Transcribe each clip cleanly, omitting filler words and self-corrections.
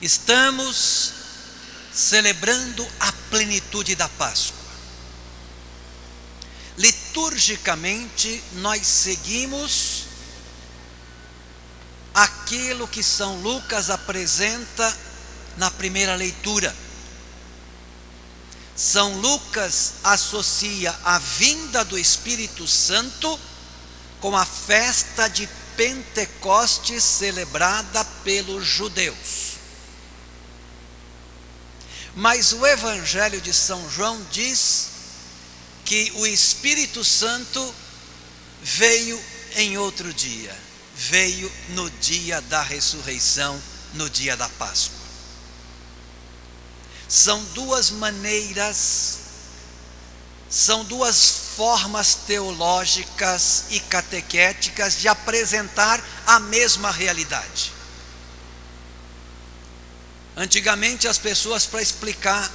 Estamos celebrando a plenitude da Páscoa. Liturgicamente, nós seguimos aquilo que São Lucas apresenta na primeira leitura. São Lucas associa a vinda do Espírito Santo com a festa de Pentecostes celebrada pelos judeus. Mas o Evangelho de São João diz que o Espírito Santo veio em outro dia, veio no dia da ressurreição, no dia da Páscoa. São duas maneiras, são duas formas teológicas e catequéticas de apresentar a mesma realidade. Antigamente as pessoas, para explicar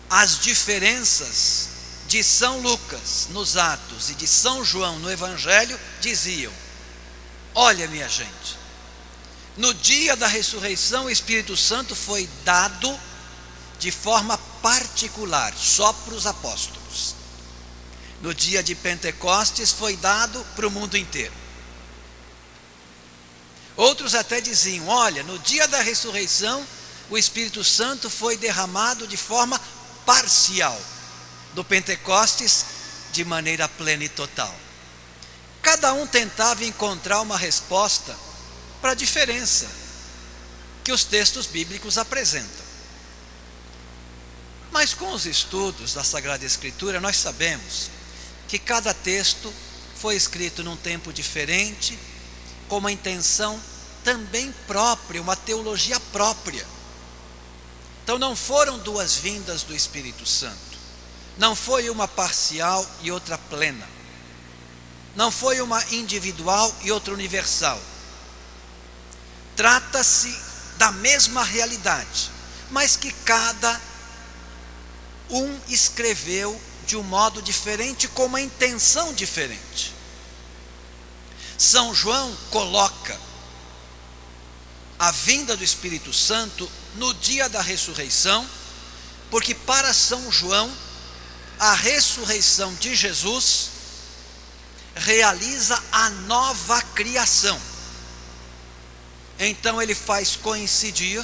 as diferenças de São Lucas nos Atos e de São João no Evangelho, diziam: olha, minha gente, no dia da ressurreição o Espírito Santo foi dado de forma particular, só para os apóstolos. No dia de Pentecostes foi dado para o mundo inteiro. Outros até diziam: olha, no dia da ressurreição o Espírito Santo foi derramado de forma parcial, do Pentecostes de maneira plena e total. Cada um tentava encontrar uma resposta para a diferença que os textos bíblicos apresentam. Mas com os estudos da Sagrada Escritura nós sabemos que cada texto foi escrito num tempo diferente, com uma intenção também própria, uma teologia própria. Então não foram duas vindas do Espírito Santo, não foi uma parcial e outra plena, não foi uma individual e outra universal. Trata-se da mesma realidade, mas que cada um escreveu de um modo diferente, com uma intenção diferente. São João coloca a vinda do Espírito Santo no dia da ressurreição, porque para São João a ressurreição de Jesus realiza a nova criação. Então ele faz coincidir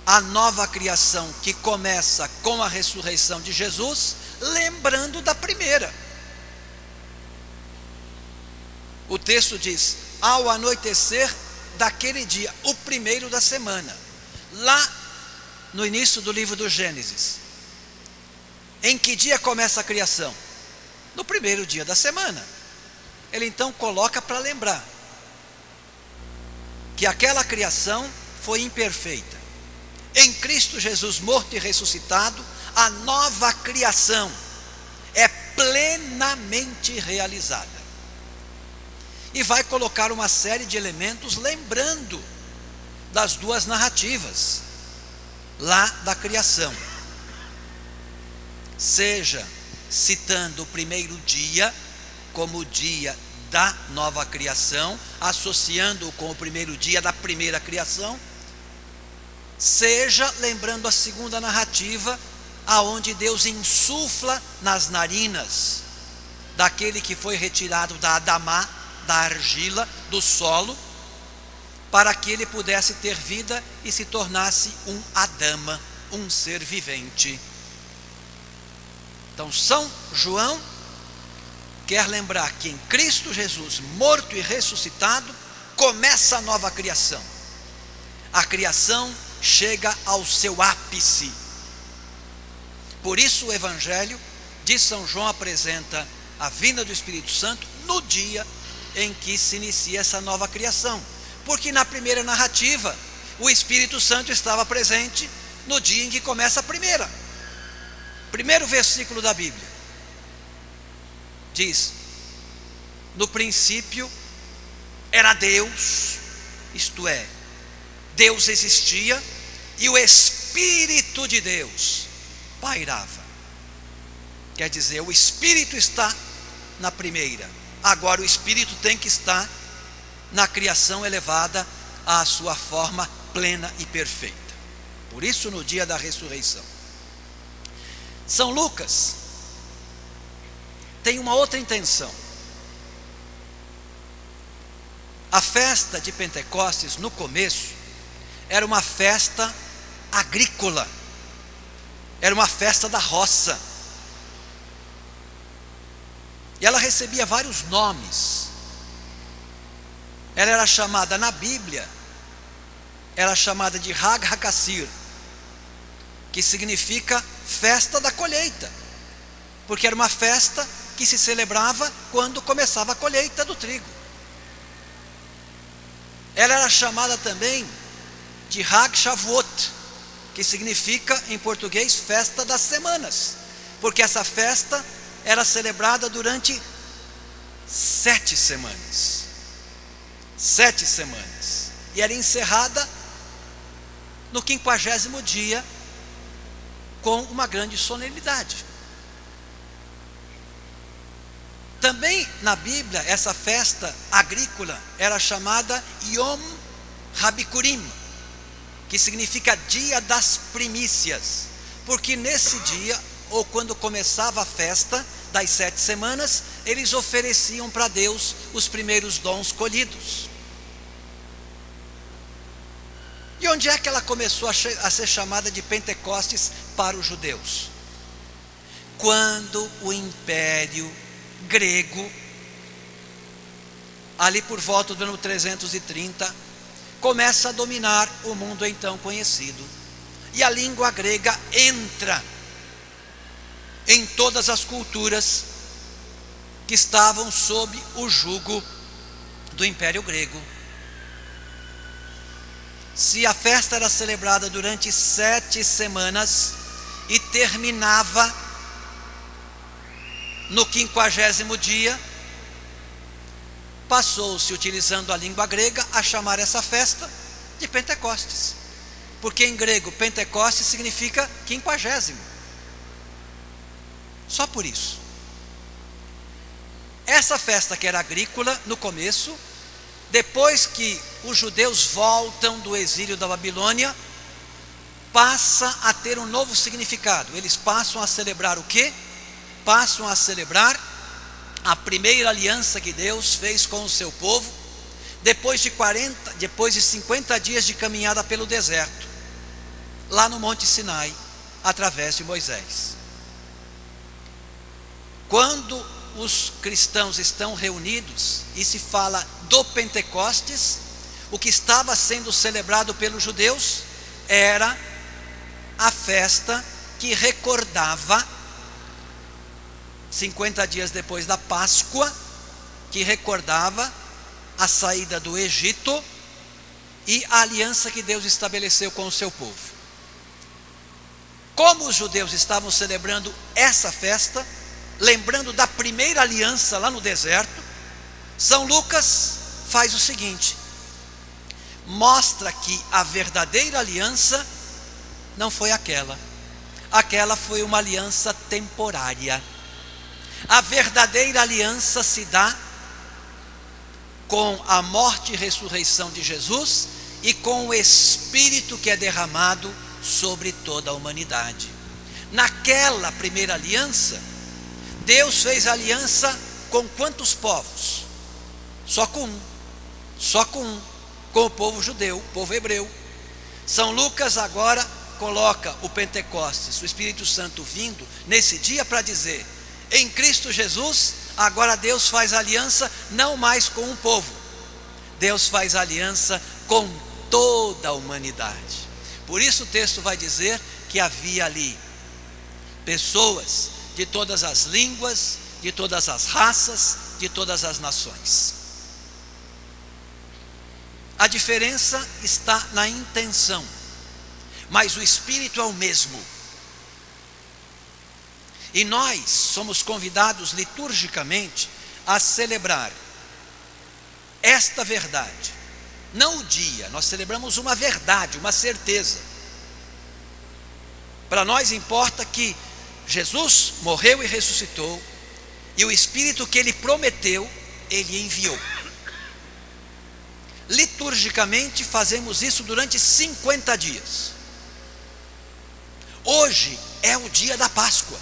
a nova criação que começa com a ressurreição de Jesus, lembrando da primeira. O texto diz: ao anoitecer daquele dia, o primeiro da semana, lá no início do livro do Gênesis. Em que dia começa a criação? No primeiro dia da semana. Ele então coloca para lembrar que aquela criação foi imperfeita. Em Cristo Jesus morto e ressuscitado, a nova criação é plenamente realizada. E vai colocar uma série de elementos lembrando das duas narrativas lá da criação. Seja citando o primeiro dia como o dia da nova criação, associando-o com o primeiro dia da primeira criação, seja lembrando a segunda narrativa, aonde Deus insufla nas narinas daquele que foi retirado da Adamá, da argila, do solo, para que ele pudesse ter vida e se tornasse um Adama, um ser vivente. Então São João quer lembrar que em Cristo Jesus, morto e ressuscitado, começa a nova criação. A criação chega ao seu ápice. Por isso o Evangelho de São João apresenta a vinda do Espírito Santo no dia em que se inicia essa nova criação. Porque na primeira narrativa, o Espírito Santo estava presente no dia em que começa a primeira. Primeiro versículo da Bíblia diz: no princípio era Deus, isto é, Deus existia e o Espírito de Deus pairava. Quer dizer, o Espírito está na primeira, agora o Espírito tem que estar na criação elevada à sua forma plena e perfeita. Por isso, no dia da ressurreição. São Lucas tem uma outra intenção. A festa de Pentecostes, no começo, era uma festa agrícola, era uma festa da roça, e ela recebia vários nomes. Ela era chamada na Bíblia, era chamada de Hag HaKassir, que significa festa da colheita, porque era uma festa que se celebrava quando começava a colheita do trigo. Ela era chamada também de Hag Shavuot, que significa em português festa das semanas, porque essa festa era celebrada durante 7 semanas. 7 semanas. E era encerrada no 50º dia com uma grande solenidade. Também na Bíblia, essa festa agrícola era chamada Yom HaBikurim, que significa dia das primícias, porque nesse dia, ou quando começava a festa das 7 semanas, eles ofereciam para Deus os primeiros dons colhidos. E onde é que ela começou a ser chamada de Pentecostes para os judeus? Quando o Império Grego, ali por volta do ano 330, começa a dominar o mundo então conhecido, e a língua grega entra em todas as culturas que estavam sob o jugo do Império Grego. Se a festa era celebrada durante 7 semanas e terminava no 50º dia, passou-se, utilizando a língua grega, a chamar essa festa de Pentecostes, porque em grego Pentecostes significa 50º. Só por isso. Essa festa que era agrícola no começo, depois que os judeus voltam do exílio da Babilônia, passa a ter um novo significado. Eles passam a celebrar o quê? Passam a celebrar a primeira aliança que Deus fez com o seu povo, depois de 50 dias de caminhada pelo deserto, lá no Monte Sinai, através de Moisés. Quando os cristãos estão reunidos e se fala do Pentecostes, o que estava sendo celebrado pelos judeus era a festa que recordava 50 dias depois da Páscoa, que recordava a saída do Egito e a aliança que Deus estabeleceu com o seu povo. Como os judeus estavam celebrando essa festa, lembrando da primeira aliança lá no deserto, São Lucas faz o seguinte: mostra que a verdadeira aliança não foi aquela foi uma aliança temporária. A verdadeira aliança se dá com a morte e ressurreição de Jesus e com o Espírito que é derramado sobre toda a humanidade. Naquela primeira aliança, Deus fez aliança com quantos povos? Só com um, com o povo judeu, o povo hebreu. São Lucas agora coloca o Pentecostes, o Espírito Santo vindo nesse dia para dizer: em Cristo Jesus, agora Deus faz aliança não mais com um povo, Deus faz aliança com toda a humanidade. Por isso o texto vai dizer que havia ali pessoas de todas as línguas, de todas as raças, de todas as nações. A diferença está na intenção, mas o Espírito é o mesmo. E nós somos convidados liturgicamente a celebrar esta verdade. Não o dia, nós celebramos uma verdade, uma certeza. Para nós importa que Jesus morreu e ressuscitou, e o Espírito que Ele prometeu, Ele enviou. Liturgicamente fazemos isso durante 50 dias. Hoje é o dia da Páscoa.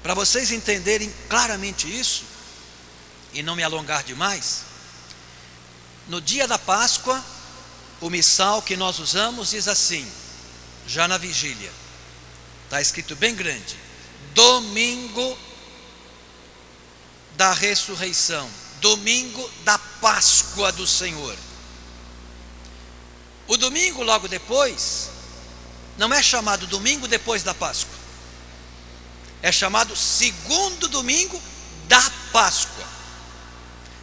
Para vocês entenderem claramente isso, e não me alongar demais, no dia da Páscoa, o missal que nós usamos diz assim, já na vigília, está escrito bem grande: domingo da ressurreição, domingo da Páscoa do Senhor. O domingo logo depois não é chamado domingo depois da Páscoa, é chamado segundo domingo da Páscoa.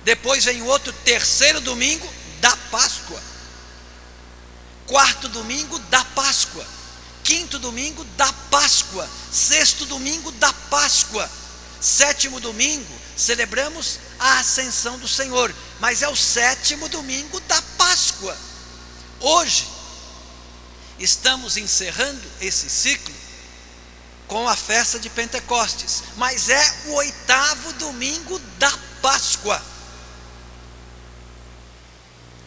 Depois vem o outro terceiro domingo da Páscoa, quarto domingo da Páscoa, quinto domingo da Páscoa, sexto domingo da Páscoa, sétimo domingo celebramos a ascensão do Senhor, mas é o sétimo domingo da Páscoa. Hoje estamos encerrando esse ciclo com a festa de Pentecostes, mas é o oitavo domingo da Páscoa.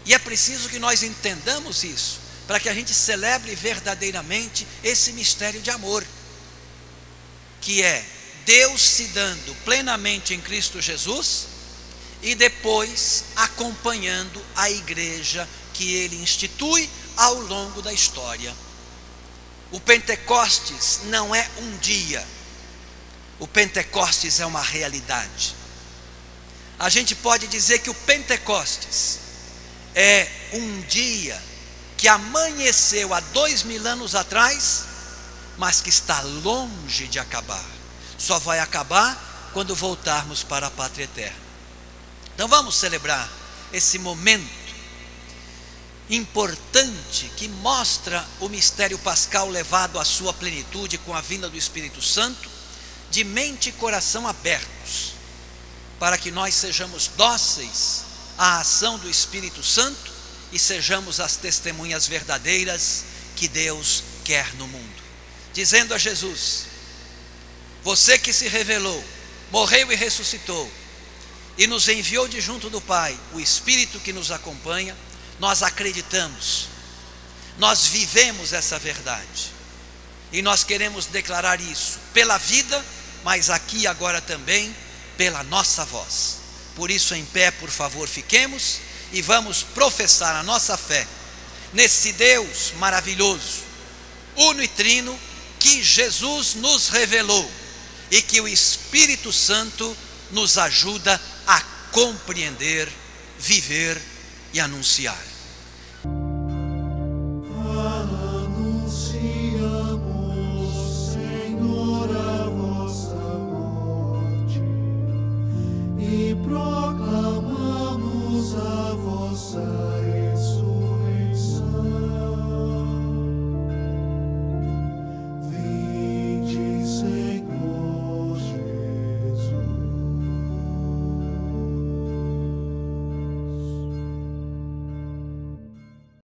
E é preciso que nós entendamos isso, para que a gente celebre verdadeiramente esse mistério de amor, que é Deus se dando plenamente em Cristo Jesus e depois acompanhando a igreja que Ele institui ao longo da história. O Pentecostes não é um dia, o Pentecostes é uma realidade. A gente pode dizer que o Pentecostes é um dia que amanheceu há 2000 anos atrás, mas que está longe de acabar. Só vai acabar quando voltarmos para a pátria eterna. Então vamos celebrar esse momento importante que mostra o mistério pascal levado à sua plenitude com a vinda do Espírito Santo, de mente e coração abertos, para que nós sejamos dóceis à ação do Espírito Santo e sejamos as testemunhas verdadeiras que Deus quer no mundo, dizendo a Jesus: você que se revelou, morreu e ressuscitou e nos enviou de junto do Pai o Espírito que nos acompanha, nós acreditamos, nós vivemos essa verdade e nós queremos declarar isso pela vida, mas aqui e agora também pela nossa voz. Por isso, em pé, por favor, fiquemos e vamos professar a nossa fé nesse Deus maravilhoso, uno e trino, que Jesus nos revelou e que o Espírito Santo nos ajuda a compreender, viver e anunciar.